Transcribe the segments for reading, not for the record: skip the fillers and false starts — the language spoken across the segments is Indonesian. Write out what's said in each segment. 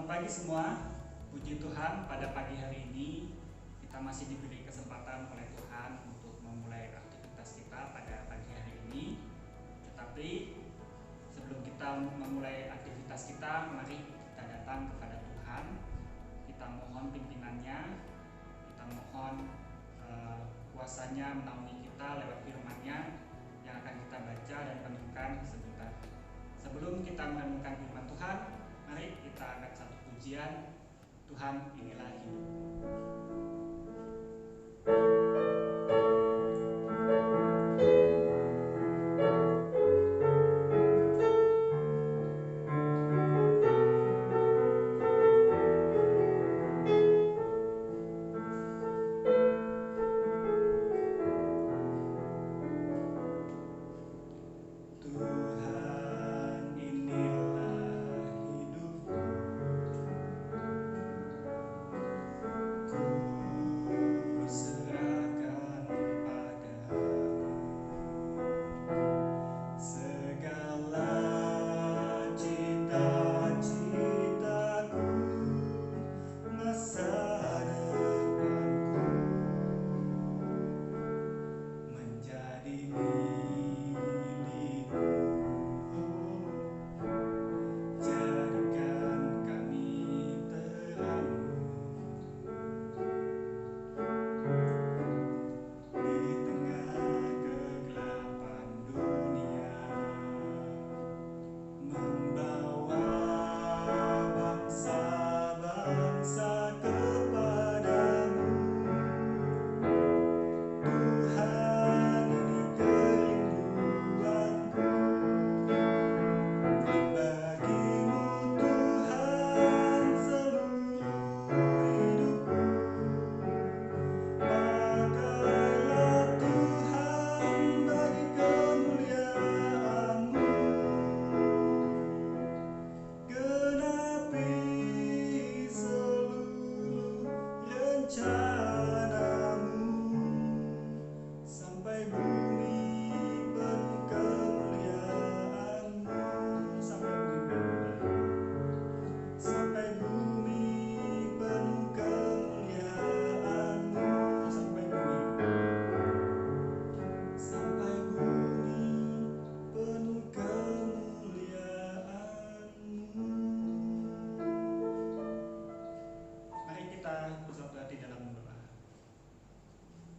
Selamat pagi semua. Puji Tuhan, pada pagi hari ini kita masih diberi kesempatan oleh Tuhan untuk memulai aktivitas kita pada pagi hari ini. Tetapi sebelum kita memulai aktivitas kita, mari kita datang kepada Tuhan. Kita mohon pimpinannya, kita mohon kuasanya menaungi kita lewat firman-Nya yang akan kita baca dan renungkan sebentar. Sebelum kita merenungkan firman Tuhan, mari kita angkat satu pujian. Tuhan, inilah hidup.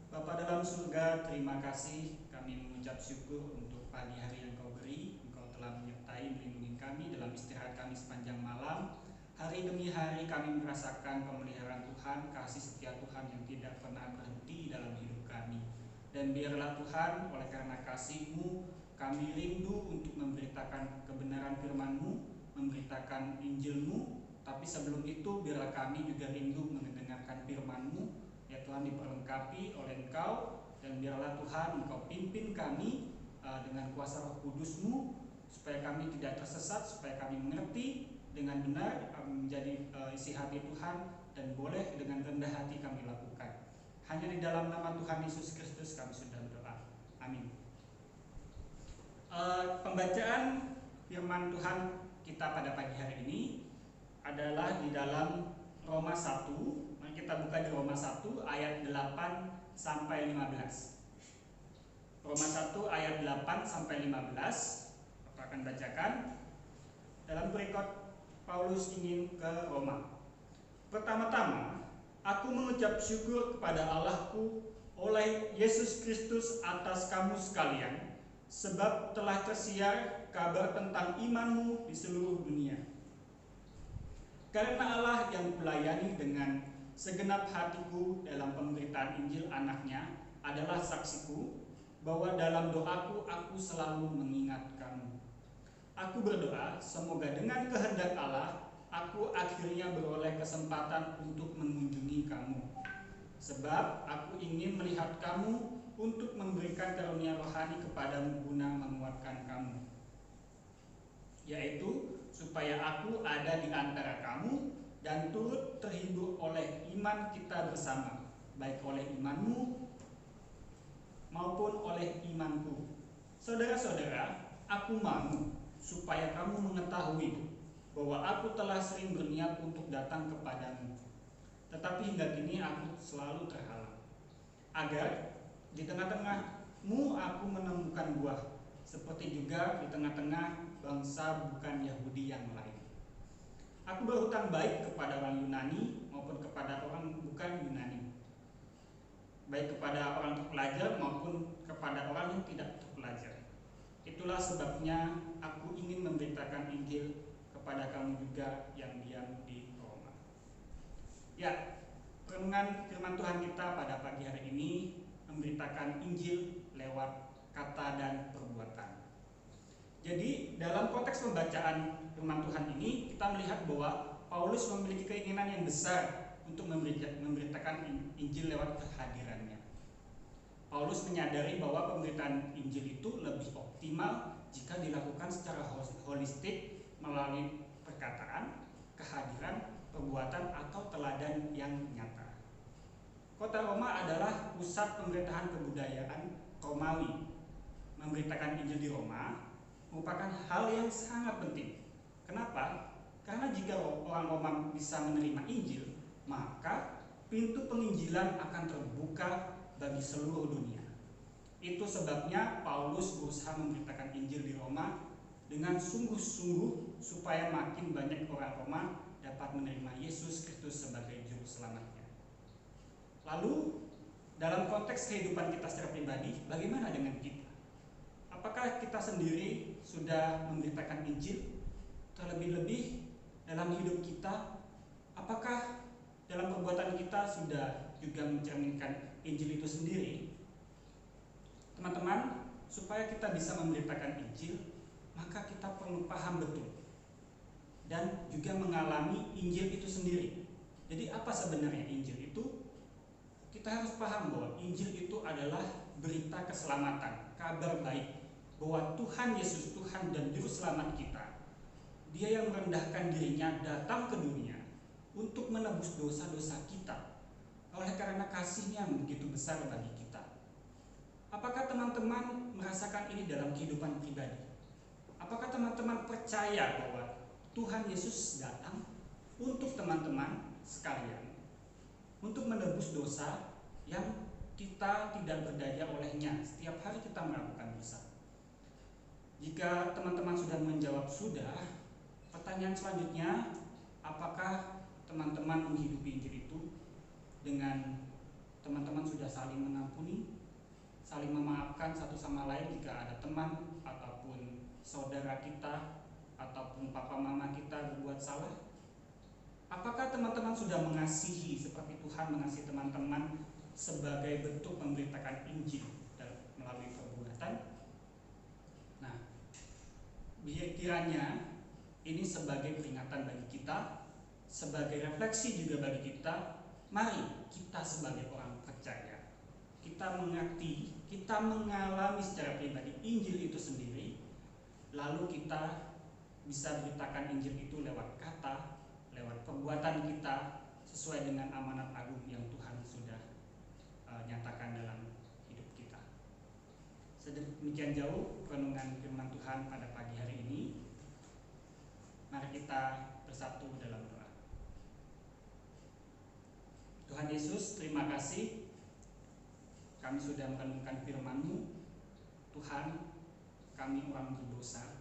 Bapa dalam surga, terima kasih, kami mengucap syukur untuk pagi hari yang Kau beri. Engkau telah menyertai melindungi kami dalam istirahat kami sepanjang malam. Hari demi hari kami merasakan pemeliharaan Tuhan, kasih setia Tuhan yang tidak pernah berhenti dalam hidup kami. Dan biarlah Tuhan, oleh karena kasih-Mu, kami rindu untuk memberitakan kebenaran firman-Mu, memberitakan Injil-Mu. Tapi sebelum itu biarlah kami juga rindu mendengarkan firman-Mu. Ya Tuhan, diperlengkapi oleh Engkau, dan biarlah Tuhan Engkau pimpin kami dengan kuasa Roh Kudus-Mu, supaya kami tidak tersesat, supaya kami mengerti dengan benar menjadi isi hati Tuhan, dan boleh dengan rendah hati kami lakukan. Hanya di dalam nama Tuhan Yesus Kristus kami sudah berdoa. Amin. Pembacaan firman Tuhan kita pada pagi hari ini adalah di dalam Roma 1. Kita buka di Roma 1 ayat 8 sampai 15. Roma 1 ayat 8 sampai 15. Aku akan bacakan. Dalam berikut Paulus ingin ke Roma. Pertama-tama, aku mengucap syukur kepada Allahku oleh Yesus Kristus atas kamu sekalian, sebab telah tersiar kabar tentang imanmu di seluruh dunia. Karena Allah yang kulayani dengan segenap hatiku dalam pemberitaan Injil anaknya adalah saksiku bahwa dalam doaku aku selalu mengingat kamu. Aku berdoa semoga dengan kehendak Allah aku akhirnya beroleh kesempatan untuk mengunjungi kamu. Sebab aku ingin melihat kamu untuk memberikan karunia rohani kepadamu guna menguatkan kamu. Yaitu supaya aku ada di antara kamu dan turut terhibur oleh iman kita bersama, baik oleh imanmu maupun oleh imanku. Saudara-saudara, aku mau supaya kamu mengetahui bahwa aku telah sering berniat untuk datang kepadamu, tetapi hingga kini aku selalu terhalang, agar di tengah-tengahmu aku menemukan buah, seperti juga di tengah-tengah bangsa bukan Yahudi yang lain. Aku berhutang baik kepada orang Yunani maupun kepada orang bukan Yunani, baik kepada orang terpelajar maupun kepada orang yang tidak terpelajar. Itulah sebabnya aku ingin memberitakan Injil kepada kamu juga yang diam di Roma. Ya, renungan firman Tuhan kita pada pagi hari ini memberitakan Injil lewat kata dan perbuatan. Jadi dalam konteks pembacaan firman Tuhan ini kita melihat bahwa Paulus memiliki keinginan yang besar untuk memberitakan Injil lewat kehadirannya. Paulus menyadari bahwa pemberitaan Injil itu lebih optimal jika dilakukan secara holistik melalui perkataan, kehadiran, perbuatan, atau teladan yang nyata. Kota Roma adalah pusat pemerintahan kebudayaan Romawi. Memberitakan Injil di Roma merupakan hal yang sangat penting. Kenapa? Karena jika orang Roma bisa menerima Injil, maka pintu penginjilan akan terbuka bagi seluruh dunia. Itu sebabnya Paulus berusaha memberitakan Injil di Roma dengan sungguh-sungguh supaya makin banyak orang Roma dapat menerima Yesus Kristus sebagai juru selamatnya. Lalu dalam konteks kehidupan kita secara pribadi, bagaimana dengan kita? Apakah kita sendiri sudah memberitakan Injil? Terlebih-lebih dalam hidup kita, apakah dalam perbuatan kita sudah juga mencerminkan Injil itu sendiri? Teman-teman, supaya kita bisa memberitakan Injil, maka kita perlu paham betul dan juga mengalami Injil itu sendiri. Jadi apa sebenarnya Injil itu? Kita harus paham bahwa Injil itu adalah berita keselamatan, kabar baik bahwa Tuhan Yesus, Tuhan dan Juru Selamat kita, Dia yang merendahkan dirinya datang ke dunia untuk menebus dosa-dosa kita oleh karena kasih-Nya yang begitu besar bagi kita. Apakah teman-teman merasakan ini dalam kehidupan pribadi? Apakah teman-teman percaya bahwa Tuhan Yesus datang untuk teman-teman sekalian, untuk menebus dosa yang kita tidak berdaya olehnya setiap hari kita melakukan dosa? Jika teman-teman sudah menjawab sudah, pertanyaan selanjutnya, apakah teman-teman menghidupi Injil itu dengan teman-teman sudah saling mengampuni, saling memaafkan satu sama lain jika ada teman ataupun saudara kita ataupun papa mama kita berbuat salah? Apakah teman-teman sudah mengasihi seperti Tuhan mengasihi teman-teman sebagai bentuk memberitakan Injil melalui perbuatan? Nah, kiranya ini sebagai peringatan bagi kita, sebagai refleksi juga bagi kita. Mari kita sebagai orang percaya, kita mengerti, kita mengalami secara pribadi Injil itu sendiri, lalu kita bisa beritakan Injil itu lewat kata, lewat perbuatan kita, sesuai dengan amanat agung yang Tuhan sudah nyatakan dalam hidup kita. Sedemikian jauh renungan firman Tuhan pada pagi hari ini. Mari kita bersatu dalam doa. Tuhan Yesus, terima kasih kami sudah merenungkan firman-Mu. Tuhan, kami orang berdosa,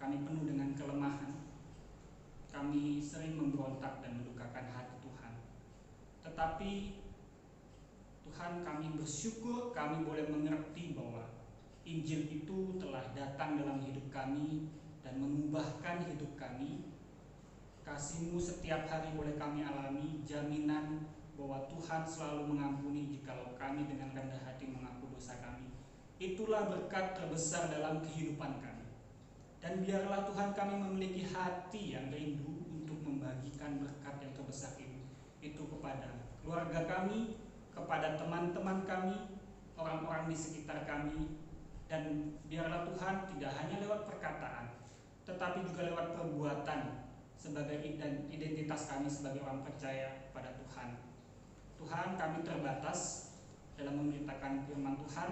kami penuh dengan kelemahan, kami sering memberontak dan mendukakan hati Tuhan. Tetapi Tuhan, kami bersyukur kami boleh mengerti bahwa Injil itu telah datang dalam hidup kami dan mengubahkan hidup kami. Kasih-Mu setiap hari boleh kami alami, jaminan bahwa Tuhan selalu mengampuni jikalau kami dengan rendah hati mengaku dosa kami. Itulah berkat terbesar dalam kehidupan kami. Dan biarlah Tuhan kami memiliki hati yang rindu untuk membagikan berkat yang terbesar itu kepada keluarga kami, kepada teman-teman kami, orang-orang di sekitar kami. Dan biarlah Tuhan tidak hanya lewat perkataan, tetapi juga lewat perbuatan sebagai identitas kami sebagai orang percaya pada Tuhan. Tuhan, kami terbatas dalam memberitakan firman Tuhan,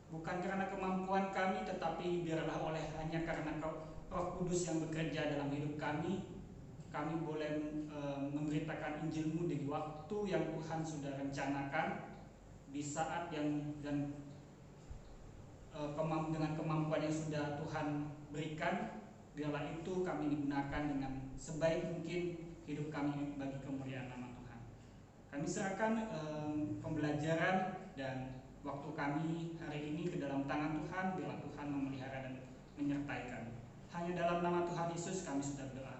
bukan karena kemampuan kami, tetapi biarlah hanya karena Roh Kudus yang bekerja dalam hidup kami boleh memberitakan Injil-Mu di waktu yang Tuhan sudah rencanakan, di saat yang dan dengan kemampuan yang sudah Tuhan berikan. Biarlah itu kami digunakan dengan sebaik mungkin hidup kami bagi kemuliaan nama Tuhan. Kami serahkan pembelajaran dan waktu kami hari ini ke dalam tangan Tuhan. Biarlah Tuhan memelihara dan menyertai kami. Hanya dalam nama Tuhan Yesus kami sudah berdoa.